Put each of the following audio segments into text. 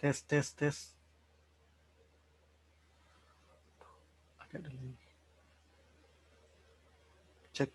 Tes, tes, tes. Agak dulu. Cek.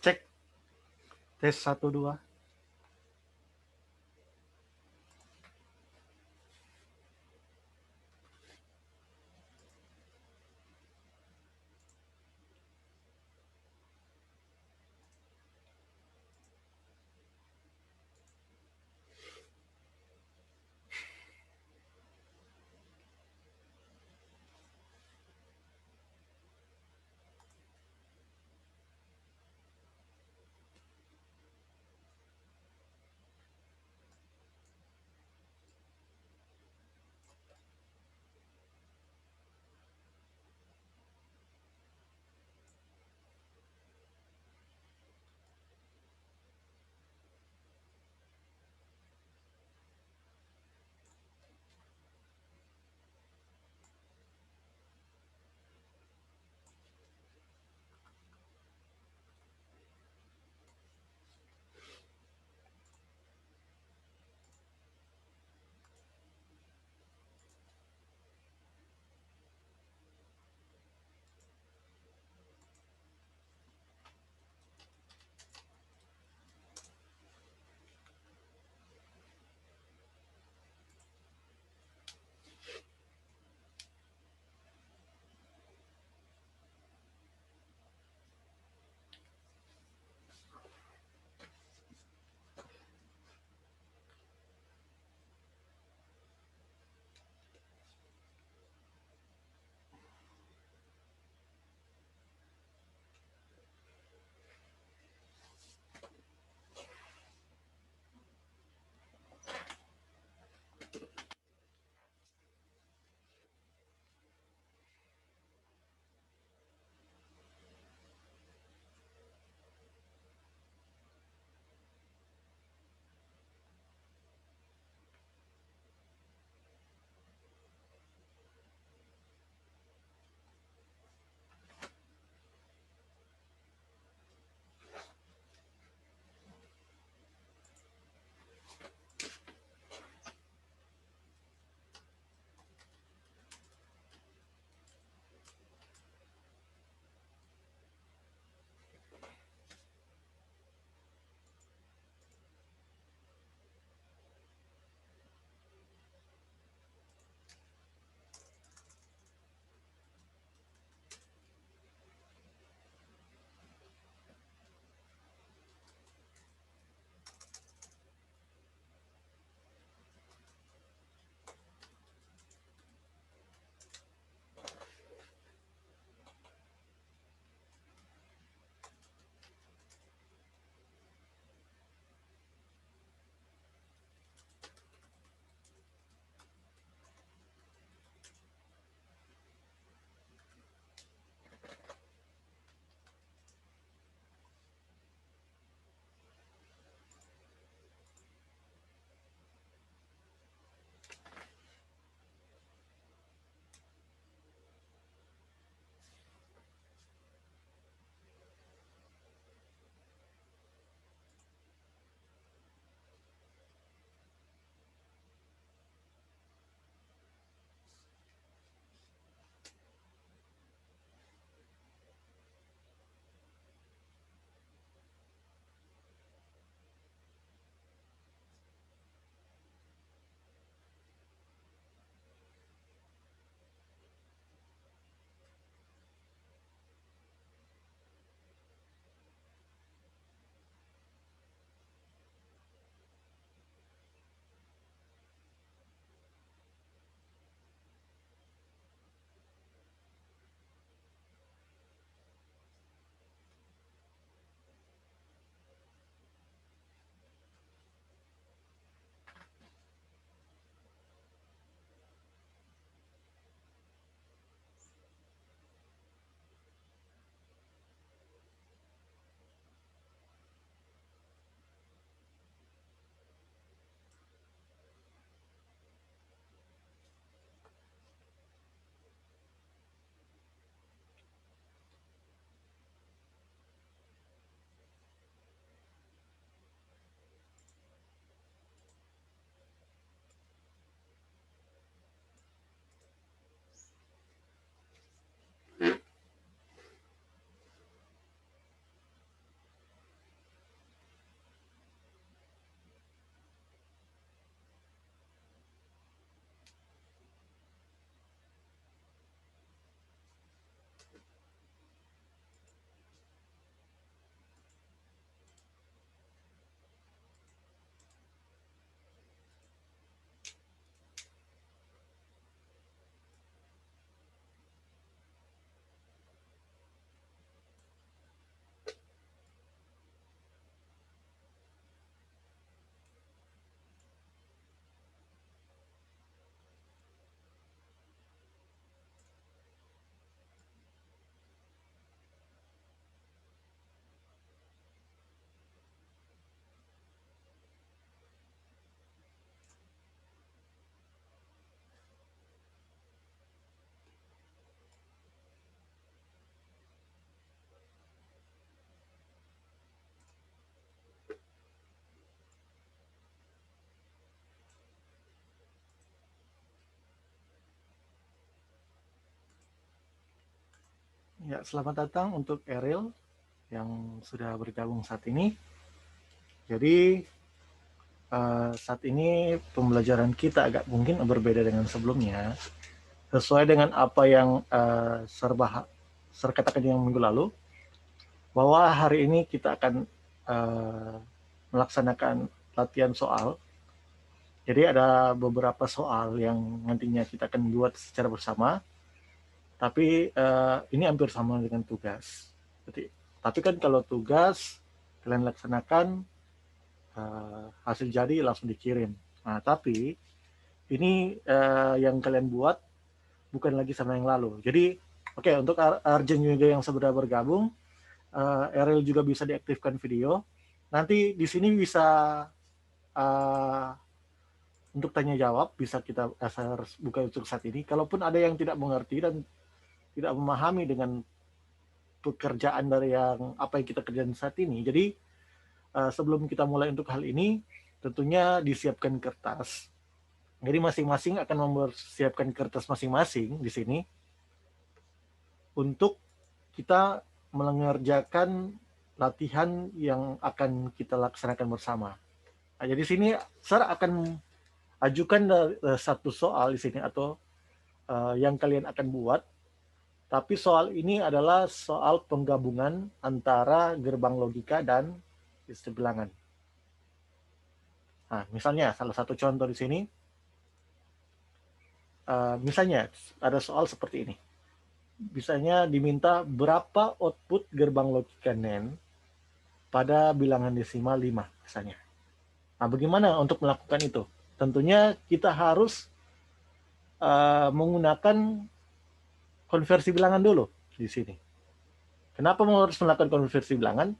Cek. Tes 1 2. Ya, selamat datang untuk Eril yang sudah bergabung saat ini. Jadi saat ini pembelajaran kita agak mungkin berbeda dengan sebelumnya, sesuai dengan apa yang Sir katakan yang minggu lalu, bahwa hari ini kita akan melaksanakan latihan soal. Jadi ada beberapa soal yang nantinya kita akan buat secara bersama, tapi ini hampir sama dengan tugas. Tapi kan kalau tugas kalian laksanakan, hasil jadi langsung dikirim. Nah, tapi ini yang kalian buat bukan lagi sama yang lalu. Jadi, oke, untuk Arjen juga yang sudah bergabung, Eril juga bisa diaktifkan video. Nanti di sini bisa untuk tanya jawab, bisa kita buka untuk saat ini. Kalaupun ada yang tidak mengerti dan tidak memahami dengan pekerjaan dari apa yang kita kerjakan saat ini, jadi sebelum kita mulai untuk hal ini, tentunya disiapkan kertas. Jadi masing-masing akan mempersiapkan kertas masing-masing di sini untuk kita mengerjakan latihan yang akan kita laksanakan bersama. Nah, jadi sini Sar akan ajukan satu soal di sini atau yang kalian akan buat. Tapi soal ini adalah soal penggabungan antara gerbang logika dan sistem bilangan. Nah, misalnya salah satu contoh di sini, misalnya ada soal seperti ini. Misalnya diminta berapa output gerbang logika NAND pada bilangan desimal 5 misalnya. Nah, bagaimana untuk melakukan itu? Tentunya kita harus menggunakan konversi bilangan dulu di sini. Kenapa harus melakukan konversi bilangan?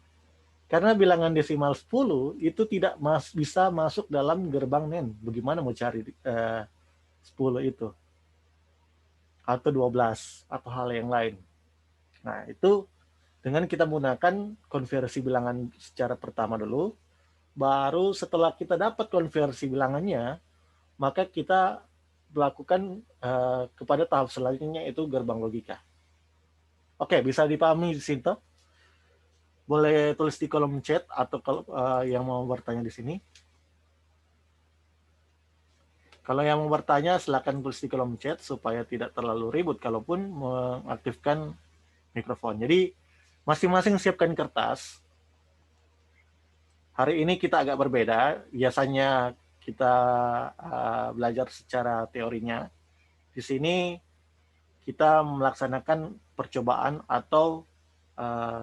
Karena bilangan desimal 10 itu tidak bisa masuk dalam gerbang NAND. Bagaimana mau cari 10 itu? Atau 12, atau hal yang lain. Nah, itu dengan kita menggunakan konversi bilangan secara pertama dulu, baru setelah kita dapat konversi bilangannya, maka kita melakukan kepada tahap selanjutnya, itu gerbang logika. Oke, bisa dipahami di sini? Boleh tulis di kolom chat atau kalau yang mau bertanya di sini. Kalau yang mau bertanya, silakan tulis di kolom chat supaya tidak terlalu ribut kalaupun mengaktifkan mikrofon. Jadi masing-masing siapkan kertas. Hari ini kita agak berbeda. Biasanya kita belajar secara teorinya. Di sini kita melaksanakan percobaan atau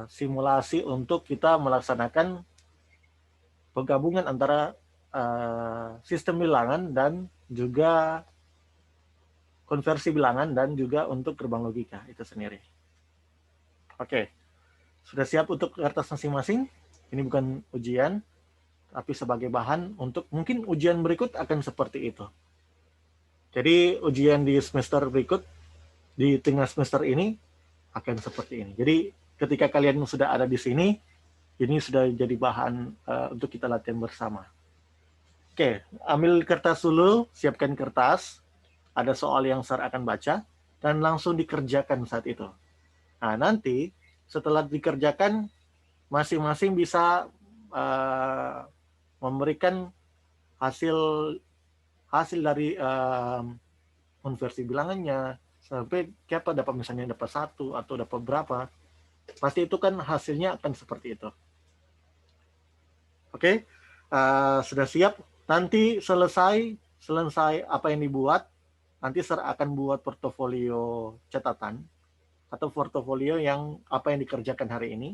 simulasi untuk kita melaksanakan penggabungan antara sistem bilangan dan juga konversi bilangan dan juga untuk gerbang logika itu sendiri. Oke, sudah siap untuk kertas masing-masing? Ini bukan ujian, tapi sebagai bahan untuk mungkin ujian berikut akan seperti itu. Jadi ujian di semester berikut, di tengah semester ini akan seperti ini. Jadi ketika kalian sudah ada di sini, ini sudah jadi bahan untuk kita latihan bersama. Oke, ambil kertas dulu, siapkan kertas. Ada soal yang Sar akan baca, dan langsung dikerjakan saat itu. Nah, nanti setelah dikerjakan, masing-masing bisa memberikan hasil dari konversi bilangannya, sampai siapa dapat misalnya dapat 1 atau dapat berapa, pasti itu kan hasilnya akan seperti itu. Oke, sudah siap. Nanti selesai apa yang dibuat, nanti Sir akan buat portofolio catatan atau portofolio yang apa yang dikerjakan hari ini.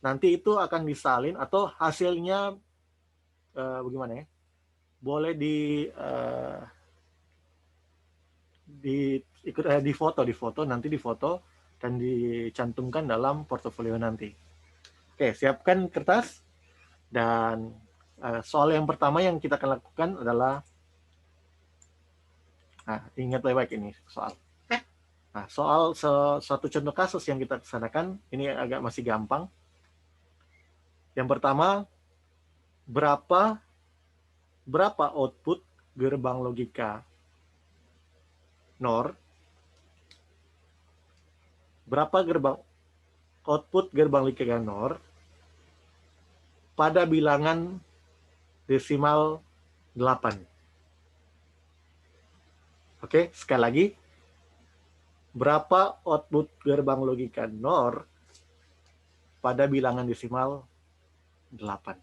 Nanti itu akan disalin atau hasilnya bagaimana ya? Boleh di foto nanti dan dicantumkan dalam portofolio nanti. Oke, siapkan kertas dan soal yang pertama yang kita akan lakukan adalah, ingat baik-baik ini soal. Nah, soal suatu contoh kasus yang kita laksanakan, ini agak masih gampang. Yang pertama, berapa output gerbang logika NOR berapa output gerbang Nicanor pada bilangan desimal 8. Oke, sekali lagi. Berapa output gerbang logika NOR pada bilangan desimal 8.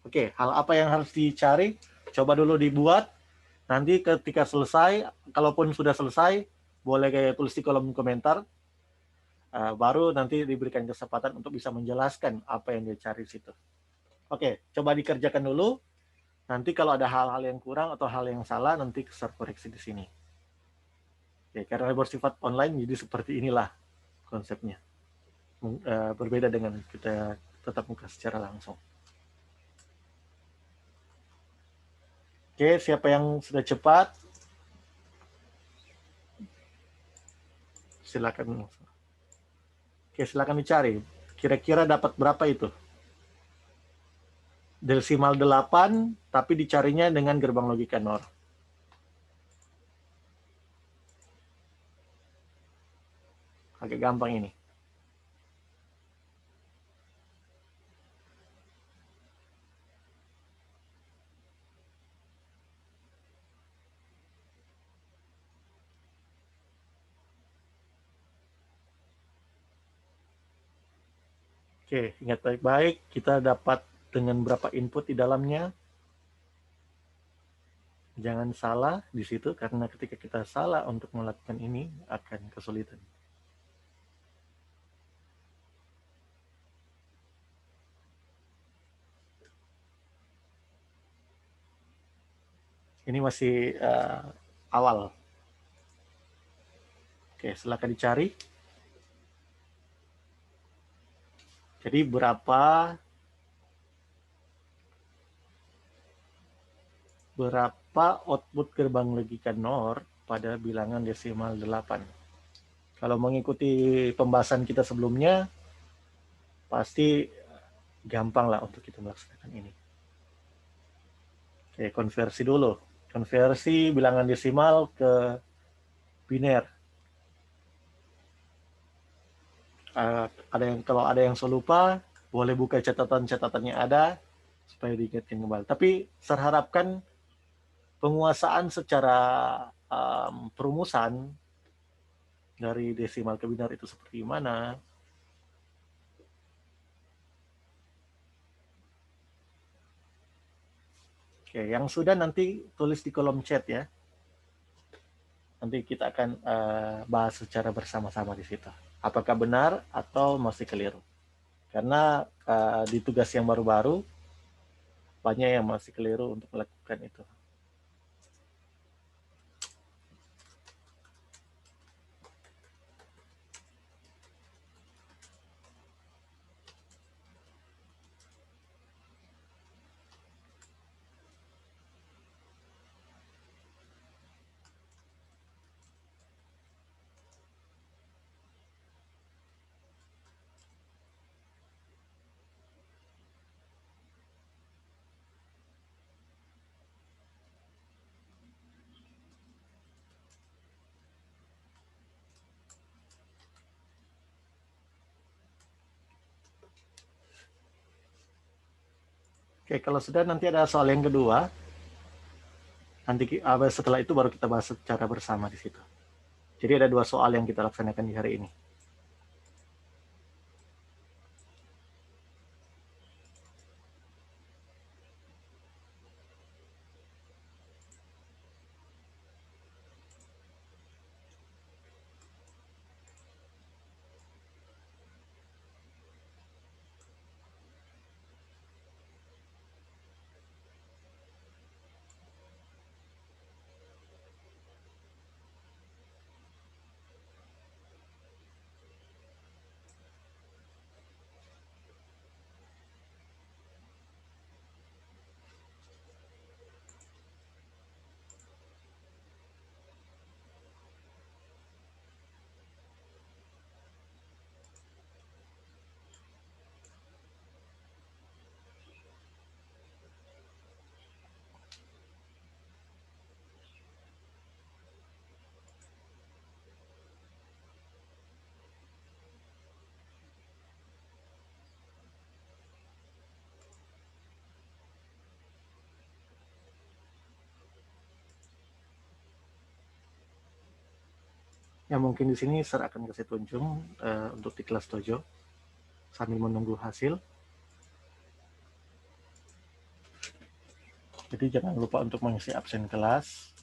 Oke, hal apa yang harus dicari? Coba dulu dibuat. Nanti ketika selesai, kalaupun sudah selesai, boleh kayak tulis di kolom komentar. Baru nanti diberikan kesempatan untuk bisa menjelaskan apa yang dia cari di situ. Oke, coba dikerjakan dulu. Nanti kalau ada hal-hal yang kurang atau hal yang salah, nanti saya koreksi di sini. Oke, karena bersifat online, jadi seperti inilah konsepnya. Berbeda dengan kita tetap muka secara langsung. Oke, siapa yang sudah cepat? Silakan. Oke, silakan dicari. Kira-kira dapat berapa itu? Desimal 8, tapi dicarinya dengan gerbang logika NOR. Agak gampang ini. Oke, ingat baik-baik, kita dapat dengan berapa input di dalamnya. Jangan salah di situ, karena ketika kita salah untuk melakukan ini, akan kesulitan. Ini masih awal. Oke, silakan dicari. Jadi berapa output gerbang logika NOR pada bilangan desimal 8. Kalau mengikuti pembahasan kita sebelumnya, pasti gampang lah untuk kita melaksanakan ini. Oke, konversi dulu. Konversi bilangan desimal ke biner. Kalau ada yang lupa, boleh buka catatan-catatannya ada, supaya diingatkan kembali. Tapi saya harapkan penguasaan secara perumusan dari desimal ke biner itu seperti mana. Oke, yang sudah nanti tulis di kolom chat ya. Nanti kita akan bahas secara bersama-sama di situ. Apakah benar atau masih keliru? Karena di tugas yang baru-baru, banyak yang masih keliru untuk melakukan itu. Oke, kalau sudah nanti ada soal yang kedua. Nanti setelah itu baru kita bahas secara bersama di situ. Jadi ada 2 soal yang kita laksanakan di hari ini. Ya mungkin di sini Sir akan kasih tunjuk untuk di kelas dojo sambil menunggu hasil. Jadi jangan lupa untuk mengisi absen kelas.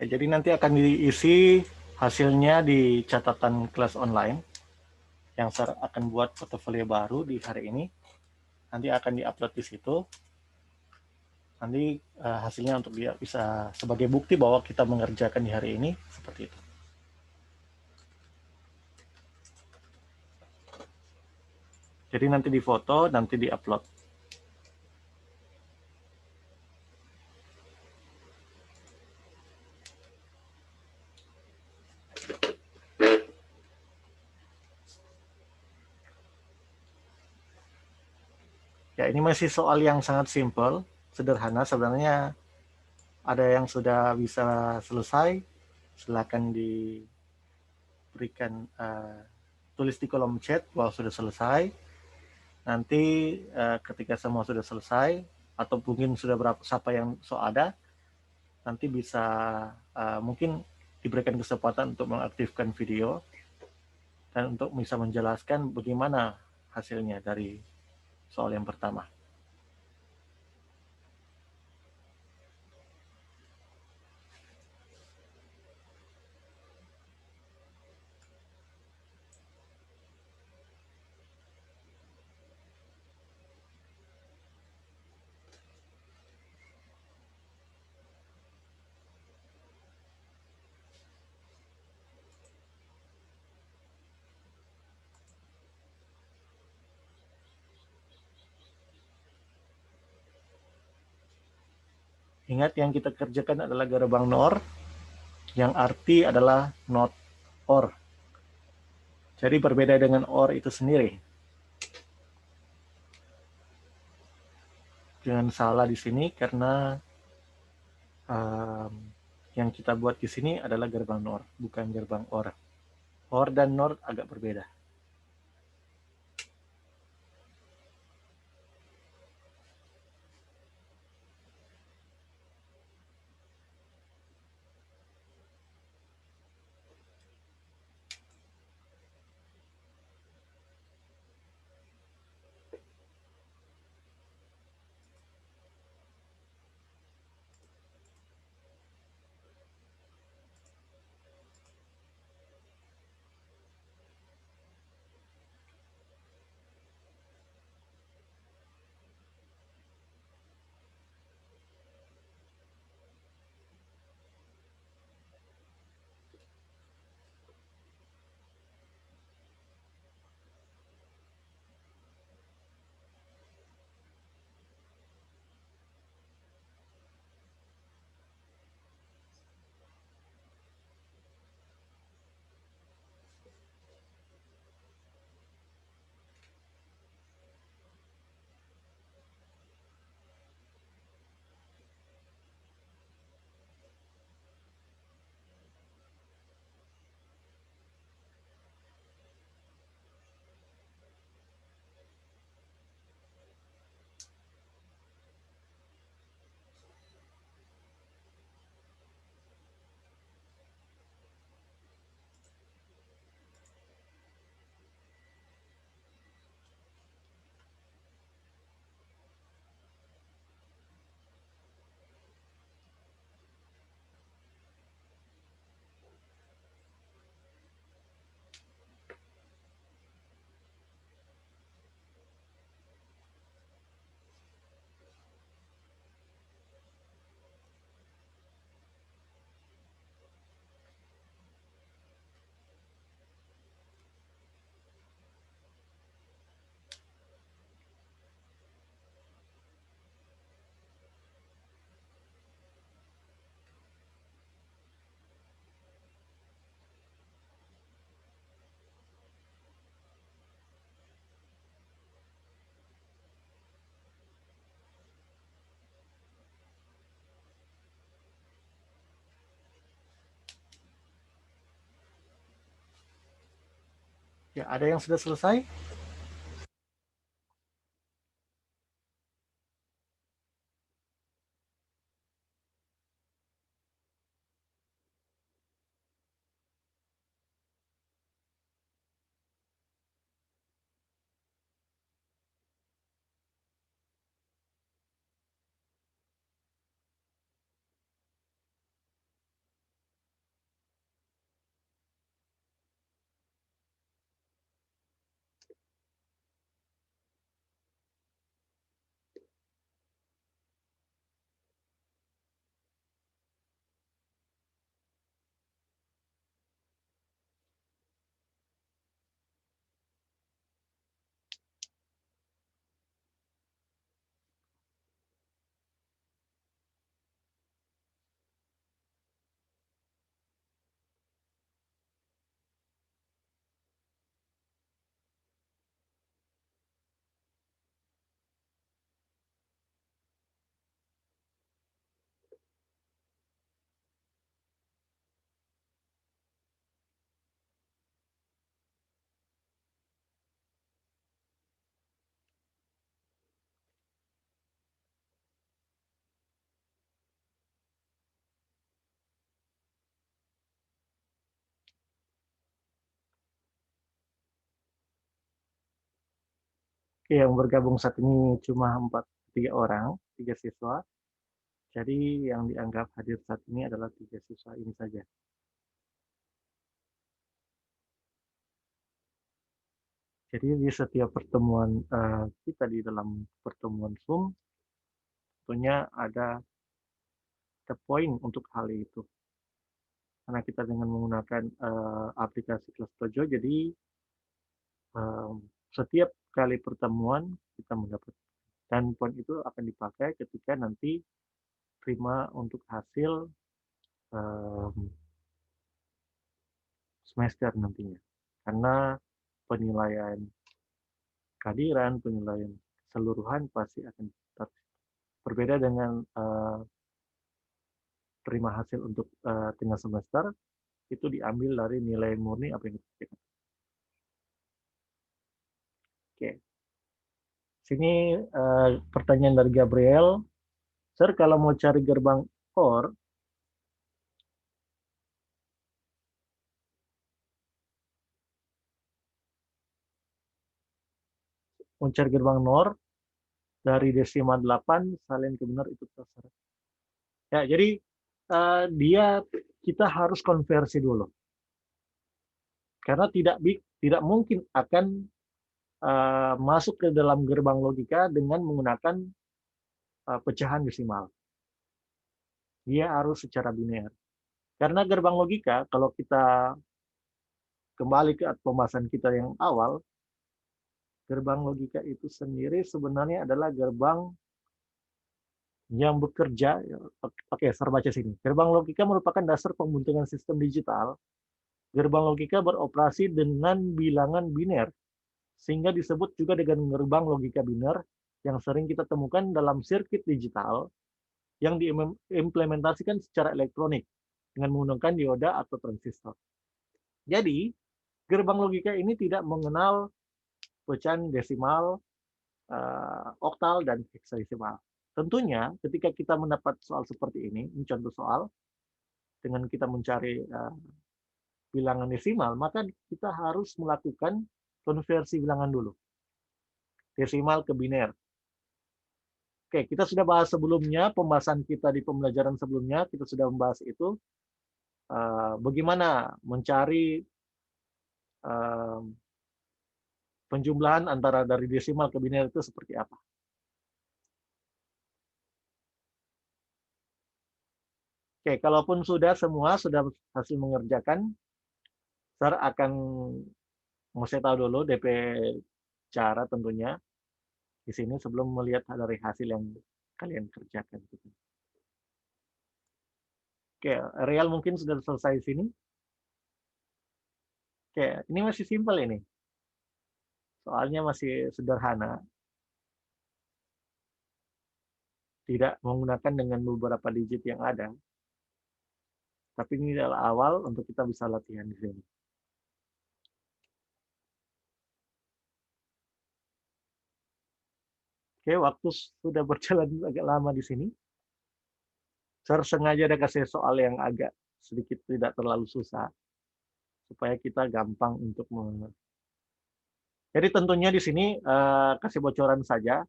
Ya, jadi nanti akan diisi hasilnya di catatan kelas online yang Sir akan buat portofolio baru di hari ini. Nanti akan diupload di situ. Nanti hasilnya untuk dia bisa sebagai bukti bahwa kita mengerjakan di hari ini seperti itu. Jadi nanti difoto, nanti diupload. Ya, ini masih soal yang sangat simple, sederhana. Sebenarnya ada yang sudah bisa selesai, silakan diberikan tulis di kolom chat bahwa sudah selesai. Nanti ketika semua sudah selesai atau mungkin sudah berapa siapa yang ada, nanti bisa mungkin diberikan kesempatan untuk mengaktifkan video dan untuk bisa menjelaskan bagaimana hasilnya dari soal yang pertama. Ingat yang kita kerjakan adalah gerbang NOR, yang arti adalah not or. Jadi berbeda dengan or itu sendiri. Jangan salah di sini karena yang kita buat di sini adalah gerbang NOR, bukan gerbang OR. OR dan NOR agak berbeda. Ya, ada yang sudah selesai? Oke, yang bergabung saat ini cuma 3 orang, 3 siswa. Jadi yang dianggap hadir saat ini adalah 3 siswa ini saja. Jadi di setiap pertemuan kita di dalam pertemuan Zoom, tentunya ada poin untuk hal itu. Karena kita dengan menggunakan aplikasi Kelas jadi eh, setiap kali pertemuan kita mendapat dan poin itu akan dipakai ketika nanti terima untuk hasil eh, semester nantinya. Karena penilaian kehadiran, penilaian keseluruhan pasti akan tetap berbeda dengan terima hasil untuk tengah semester itu diambil dari nilai murni apa yang kita. Oke, sini pertanyaan dari Gabriel. Sir, kalau mau cari gerbang OR, mau cari gerbang NOR dari desimal 8 salin ke benar itu terserah. Ya, jadi dia kita harus konversi dulu. Karena tidak mungkin akan masuk ke dalam gerbang logika dengan menggunakan pecahan desimal. Dia harus secara biner. Karena gerbang logika, kalau kita kembali ke pembahasan kita yang awal, gerbang logika itu sendiri sebenarnya adalah gerbang yang bekerja, oke, saya baca sini. Gerbang logika merupakan dasar pembuntungan sistem digital. Gerbang logika beroperasi dengan bilangan biner, sehingga disebut juga dengan gerbang logika biner yang sering kita temukan dalam sirkuit digital yang diimplementasikan secara elektronik dengan menggunakan dioda atau transistor. Jadi, gerbang logika ini tidak mengenal pecahan desimal, oktal, dan hexadesimal. Tentunya, ketika kita mendapat soal seperti ini contoh soal, dengan kita mencari bilangan desimal, maka kita harus melakukan konversi bilangan dulu. Desimal ke biner. Oke, kita sudah bahas sebelumnya, pembahasan kita di pembelajaran sebelumnya, kita sudah membahas itu, bagaimana mencari penjumlahan antara dari desimal ke biner itu seperti apa. Oke, kalaupun sudah hasil mengerjakan, Sir akan mau saya tahu dulu DP cara tentunya di sini sebelum melihat dari hasil yang kalian kerjakan. Oke, real mungkin sudah selesai di sini. Oke, ini masih simpel ini. Soalnya masih sederhana, tidak menggunakan dengan beberapa digit yang ada. Tapi ini adalah awal untuk kita bisa latihan di sini. Oke, waktu sudah berjalan agak lama di sini. Saya sengaja ada kasih soal yang agak sedikit tidak terlalu susah, supaya kita gampang untuk jadi tentunya di sini, kasih bocoran saja,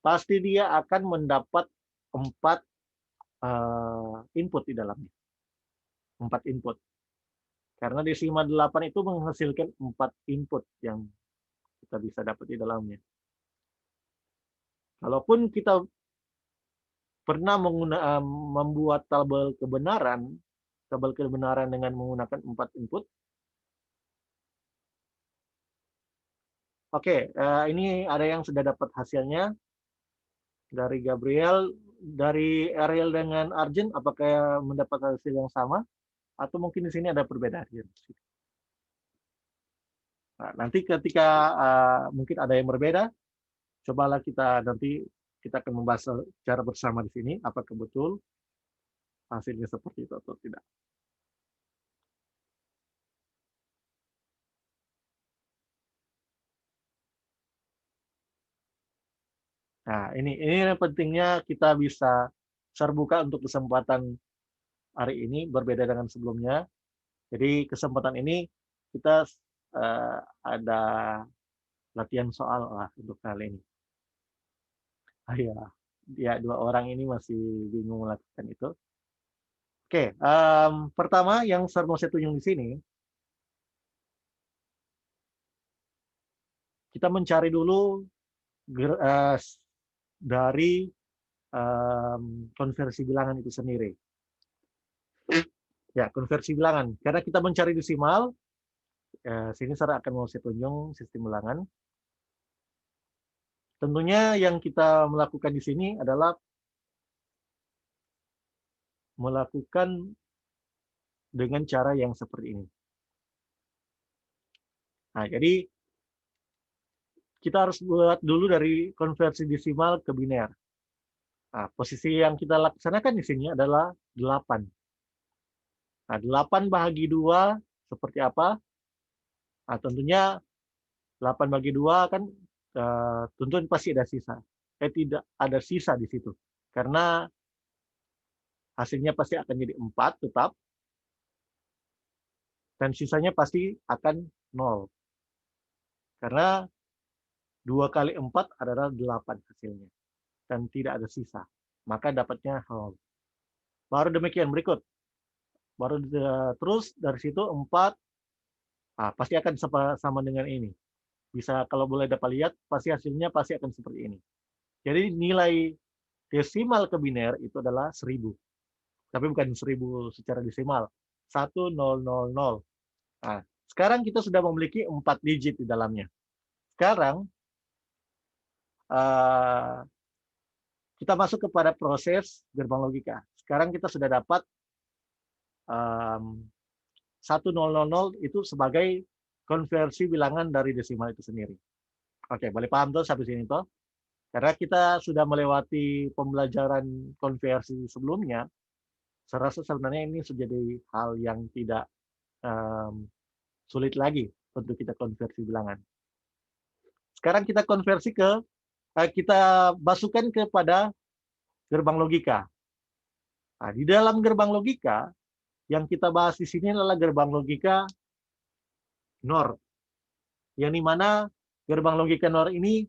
pasti dia akan mendapat 4 input di dalamnya, 4 input. Karena desimal 8 itu menghasilkan 4 input yang kita bisa dapat di dalamnya. Kalaupun kita pernah membuat tabel kebenaran dengan menggunakan 4 input. Oke, ini ada yang sudah dapat hasilnya dari Gabriel, dari Ariel dengan Arjen, apakah mendapat hasil yang sama? Atau mungkin di sini ada perbedaan? Nah, nanti ketika mungkin ada yang berbeda, cobalah kita akan membahas secara bersama di sini, apakah betul hasilnya seperti itu atau tidak. Nah, ini pentingnya kita bisa terbuka untuk kesempatan hari ini berbeda dengan sebelumnya. Jadi kesempatan ini kita ada latihan soal lah untuk kali ini. Ya, ya 2 orang ini masih bingung melakukan itu. Oke, pertama yang mau saya tunjuk di sini, kita mencari dulu dari konversi bilangan itu sendiri. Ya, konversi bilangan. Karena kita mencari desimal, sini saya akan mau saya tunjuk sistem bilangan. Tentunya yang kita melakukan di sini adalah melakukan dengan cara yang seperti ini. Nah, jadi kita harus buat dulu dari konversi desimal ke biner. Nah, posisi yang kita laksanakan di sini adalah 8. Nah, 8 bahagi 2 seperti apa? Nah, tentunya 8 bagi 2 kan tentunya pasti ada sisa. Tidak ada sisa di situ. Karena hasilnya pasti akan jadi 4 tetap. Dan sisanya pasti akan 0. Karena 2 kali 4 adalah 8 hasilnya. Dan tidak ada sisa. Maka dapatnya 0. Baru demikian berikut. Baru terus dari situ 4 pasti akan sama dengan ini. Bisa kalau boleh dapat lihat pasti hasilnya pasti akan seperti ini. Jadi nilai desimal ke biner itu adalah 1000. Tapi bukan 1000 secara desimal. 1000. Nah, sekarang kita sudah memiliki 4 digit di dalamnya. Sekarang kita masuk kepada proses gerbang logika. Sekarang kita sudah dapat 1000 itu sebagai konversi bilangan dari desimal itu sendiri. Oke, boleh paham tuh sampai sini tuh? Karena kita sudah melewati pembelajaran konversi sebelumnya, saya rasa sebenarnya ini sudah jadi hal yang tidak sulit lagi untuk kita konversi bilangan. Sekarang kita konversi kita masukkan kepada gerbang logika. Nah, di dalam gerbang logika, yang kita bahas di sini adalah gerbang logika NOR. Yang dimana gerbang logika NOR ini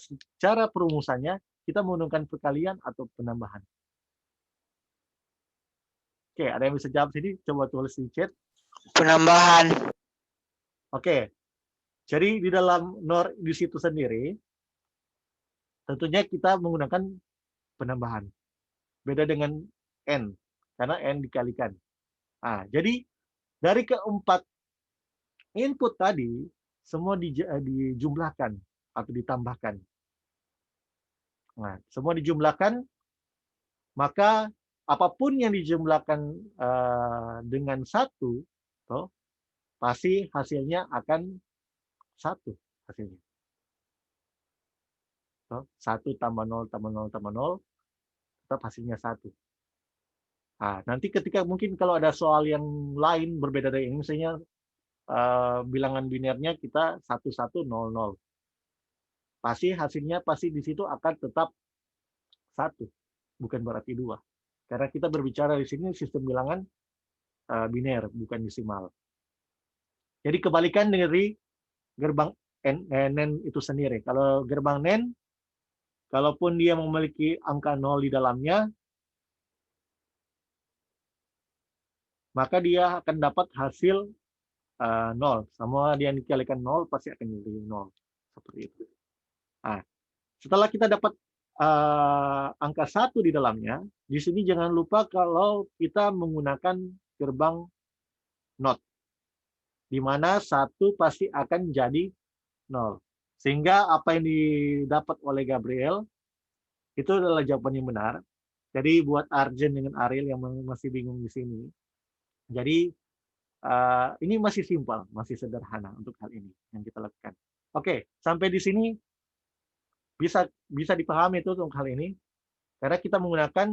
secara perumusannya kita menggunakan perkalian atau penambahan. Oke, ada yang bisa jawab sini? Coba tulis di chat. Penambahan. Oke, jadi di dalam NOR di situ sendiri, tentunya kita menggunakan penambahan. Beda dengan N, karena N dikalikan. Nah, jadi dari keempat input tadi, semua dijumlahkan atau ditambahkan. Nah, semua dijumlahkan, maka apapun yang dijumlahkan dengan 1, pasti hasilnya akan 1 hasilnya. 1 tambah 0 tambah 0 tambah 0, tetap hasilnya 1. Nah, nanti ketika mungkin kalau ada soal yang lain berbeda dari ini, misalnya bilangan binernya kita 1100. pasti hasilnya pasti di situ akan tetap 1, bukan berarti 2. Karena kita berbicara di sini sistem bilangan biner, bukan desimal. Jadi kebalikan dari gerbang NEN itu sendiri. Kalau gerbang NEN, kalaupun dia memiliki angka 0 di dalamnya, maka dia akan dapat hasil 0. Semua dia dikalikan 0, pasti akan jadi 0. Seperti itu. Nah, setelah kita dapat angka 1 di dalamnya, di sini jangan lupa kalau kita menggunakan gerbang NOT, di mana 1 pasti akan jadi 0. Sehingga apa yang didapat oleh Gabriel itu adalah jawaban yang benar. Jadi buat Arjen dengan Ariel yang masih bingung di sini, jadi ini masih simpel, masih sederhana untuk hal ini yang kita lakukan. Oke, sampai di sini bisa dipahami itu untuk hal ini, karena kita menggunakan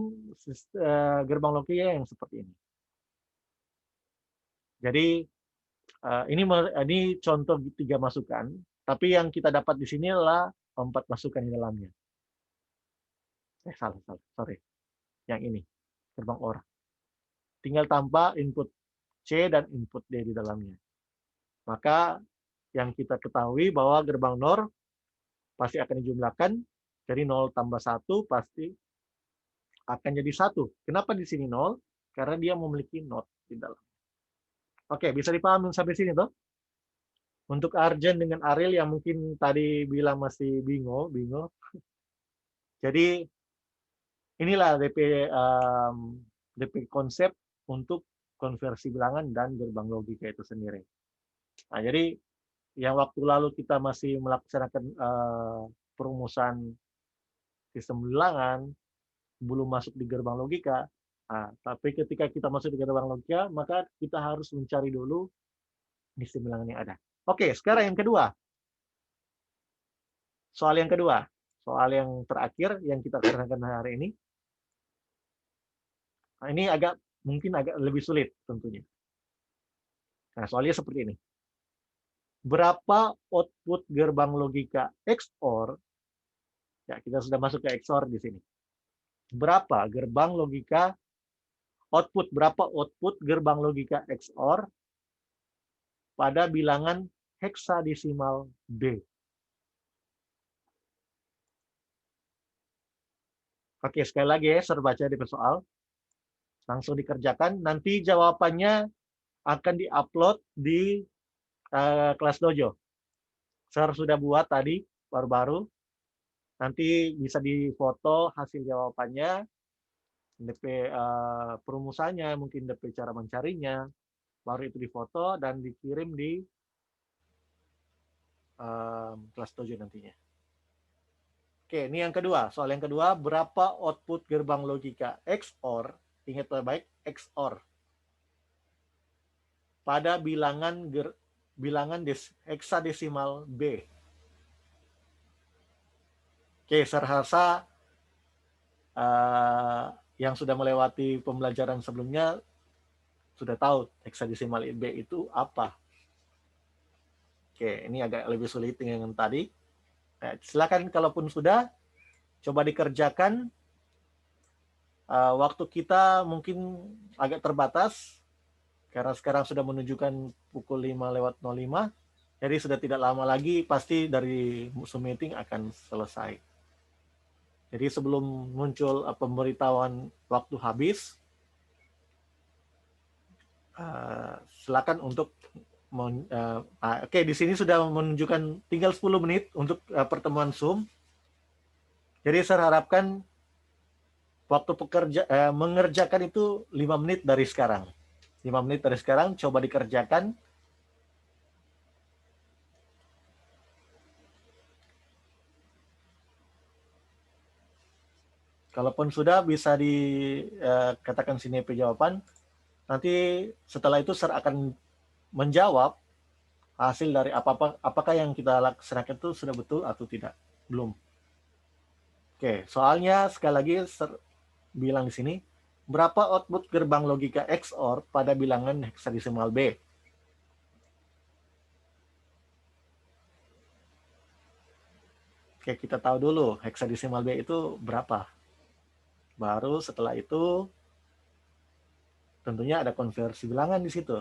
gerbang logika yang seperti ini. Jadi ini contoh 3 masukan, tapi yang kita dapat di sini adalah 4 masukan di dalamnya. Salah, sorry. Yang ini, gerbang OR. Tinggal tambah input C dan input D di dalamnya. Maka yang kita ketahui bahwa gerbang NOR pasti akan dijumlahkan, jadi 0 tambah 1 pasti akan jadi 1. Kenapa di sini 0? Karena dia memiliki NOT di dalam. Oke, bisa dipahami sampai sini toh? Untuk Arjen dengan Ariel yang mungkin tadi bilang masih bingung. Jadi inilah DP konsep untuk konversi bilangan dan gerbang logika itu sendiri. Nah, jadi yang waktu lalu kita masih melaksanakan perumusan sistem bilangan, belum masuk di gerbang logika. Nah, tapi ketika kita masuk di gerbang logika, maka kita harus mencari dulu sistem bilangan yang ada. Oke, sekarang yang kedua. Soal yang kedua. Soal yang terakhir yang kita kerjakan hari ini. Nah, ini mungkin agak lebih sulit tentunya. Nah, soalnya seperti ini. Berapa output gerbang logika XOR? Ya, kita sudah masuk ke XOR di sini. Berapa output gerbang logika XOR pada bilangan heksadesimal B? Oke, sekali lagi ya, saya baca di soal. Langsung dikerjakan. Nanti jawabannya akan diupload di kelas dojo. Saya sudah buat tadi, baru-baru. Nanti bisa difoto hasil jawabannya, DP perumusannya, mungkin DP cara mencarinya, baru itu difoto dan dikirim di kelas dojo nantinya. Oke, ini yang kedua. Soal yang kedua, berapa output gerbang logika XOR, ingat baik, XOR, pada bilangan heksadesimal B? Oke, saya rasa yang sudah melewati pembelajaran sebelumnya sudah tahu heksadesimal B itu apa. Oke, ini agak lebih sulit dengan yang tadi. Nah, silakan kalaupun sudah, coba dikerjakan. Waktu kita mungkin agak terbatas, karena sekarang sudah menunjukkan pukul 5:05, jadi sudah tidak lama lagi pasti dari Zoom meeting akan selesai. Jadi sebelum muncul pemberitahuan waktu habis, silakan untuk oke, di sini sudah menunjukkan tinggal 10 menit untuk pertemuan Zoom. Jadi saya harapkan waktu mengerjakan itu 5 menit dari sekarang. 5 menit dari sekarang, coba dikerjakan. Kalaupun sudah bisa dikatakan sini jawaban. Nanti setelah itu Sir akan menjawab hasil dari apakah yang kita laksanakan itu sudah betul atau tidak. Belum. Oke, soalnya sekali lagi Sir bilang di sini, berapa output gerbang logika XOR pada bilangan heksadesimal B? Oke, kita tahu dulu heksadesimal B itu berapa. Baru setelah itu tentunya ada konversi bilangan di situ.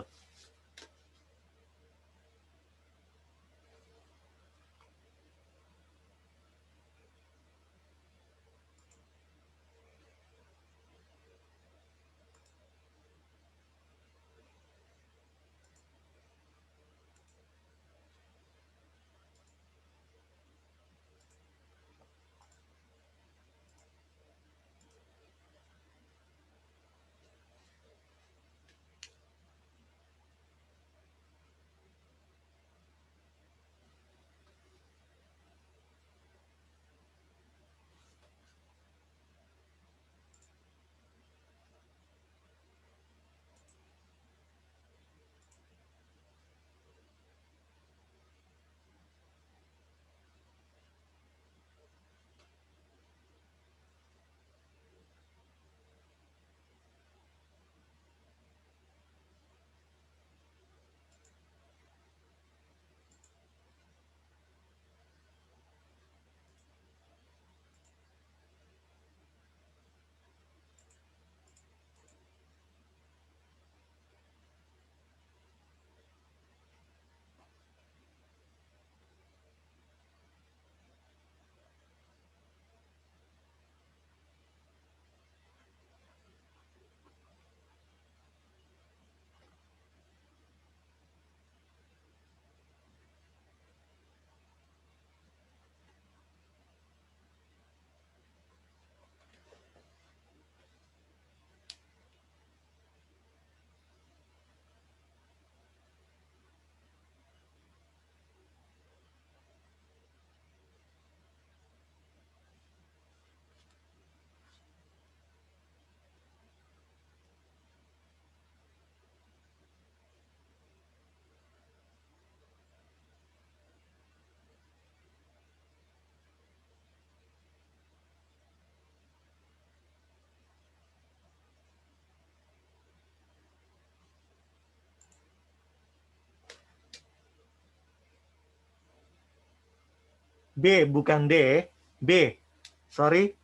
B bukan D, B. Sorry,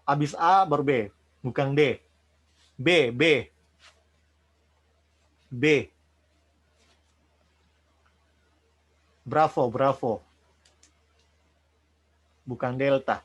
habis A baru B, bukan D. B, B, B. Bravo, Bravo. Bukan Delta.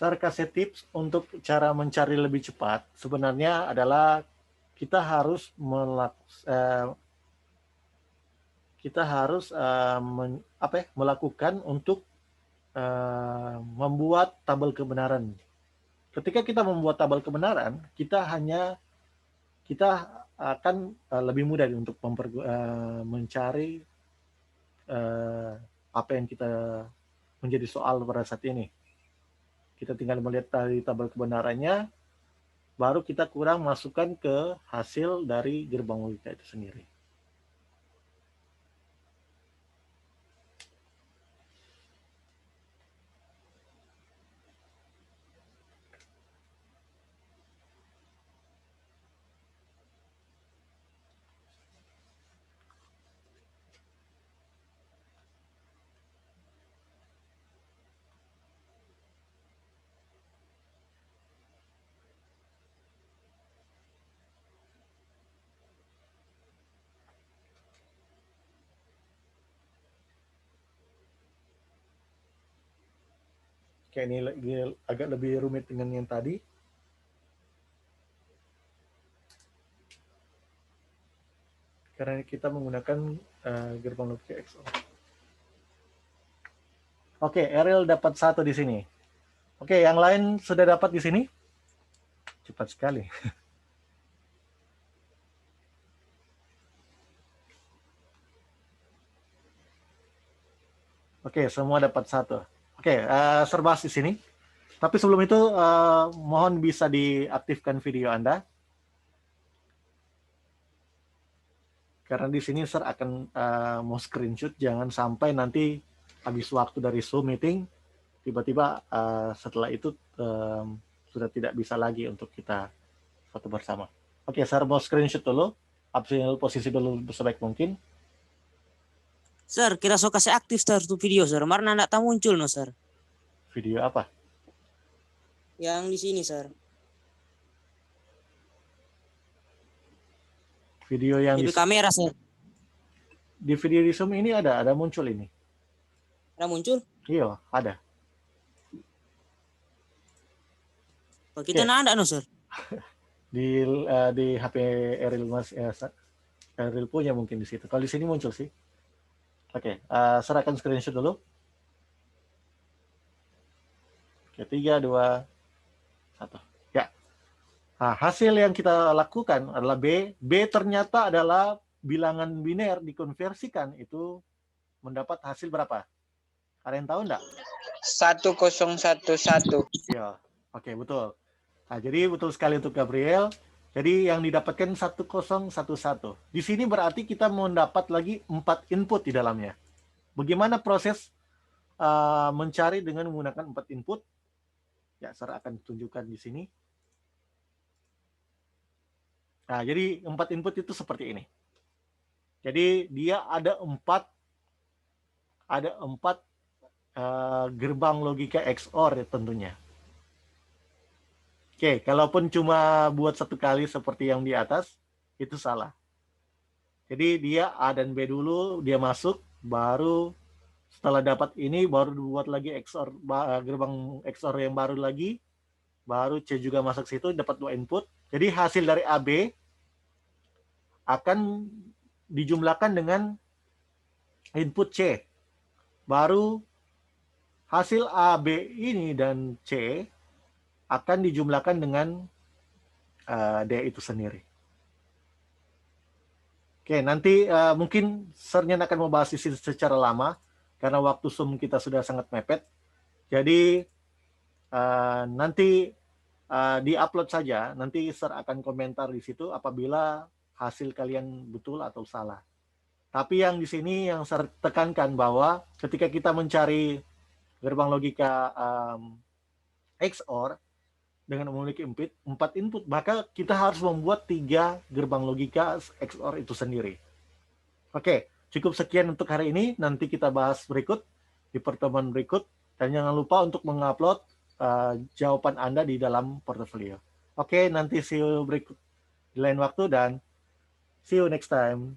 Saya kasih tips untuk cara mencari lebih cepat. Sebenarnya adalah kita harus kita harus melakukan untuk membuat tabel kebenaran. Ketika kita membuat tabel kebenaran, kita akan lebih mudah untuk mencari apa yang kita menjadi soal pada saat ini. Kita tinggal melihat dari tabel kebenarannya, baru kita kurang masukkan ke hasil dari gerbang logika itu sendiri. Kayak ini agak lebih rumit dengan yang tadi. Karena kita menggunakan gerbang logika XOR. Oke, Ariel dapat 1 di sini. Oke, yang lain sudah dapat di sini? Cepat sekali. Oke, semua dapat 1. Oke, Serbas di sini. Tapi sebelum itu, mohon bisa diaktifkan video Anda. Karena di sini Sir akan mau screenshot, jangan sampai nanti habis waktu dari Zoom meeting, tiba-tiba setelah itu sudah tidak bisa lagi untuk kita foto bersama. Oke, Sir mau screenshot dulu, ambil posisi dulu sebaik mungkin. Sir, kira so kasih aktif Sir tuh video Sir, marna ndak tahu muncul no Sir. Video apa? Yang di sini Sir. Video yang di kamera Sir. Di video di Zoom ini ada muncul ini. Ada muncul? Iya, ada. Kita nanda no Sir. Di HP Eril Mas Eril punya mungkin di situ. Kalau di sini muncul sih. Oke, Sir akan screenshot dulu. Oke, 3, 2, 1. Ya. Nah, hasil yang kita lakukan adalah B. B ternyata adalah bilangan biner dikonversikan itu mendapat hasil berapa? Ada yang tahu enggak? 1011. Ya, oke, betul. Nah, jadi betul sekali untuk Gabriel. Jadi yang didapatkan 1011. Di sini berarti kita mendapat lagi 4 input di dalamnya. Bagaimana proses mencari dengan menggunakan 4 input? Ya, saya akan tunjukkan di sini. Nah, jadi 4 input itu seperti ini. Jadi dia ada 4 gerbang logika XOR ya, tentunya. Oke, kalaupun cuma buat 1 kali seperti yang di atas, itu salah. Jadi dia A dan B dulu, dia masuk, baru setelah dapat ini, baru dibuat lagi XOR, gerbang XOR yang baru lagi, baru C juga masuk situ, dapat 2 input. Jadi hasil dari AB akan dijumlahkan dengan input C. Baru hasil AB ini dan C akan dijumlahkan dengan D itu sendiri. Oke, nanti mungkin Sirnya akan membahas ini secara lama, karena waktu Zoom kita sudah sangat mepet. Jadi nanti di-upload saja, nanti Sir akan komentar di situ apabila hasil kalian betul atau salah. Tapi yang di sini yang Sir tekankan bahwa ketika kita mencari gerbang logika XOR, dengan memiliki 4 input, maka kita harus membuat 3 gerbang logika XOR itu sendiri. Oke, cukup sekian untuk hari ini. Nanti kita bahas berikut di pertemuan berikut. Dan jangan lupa untuk mengupload jawaban Anda di dalam portofolio. Oke, nanti see you berikut di lain waktu dan see you next time.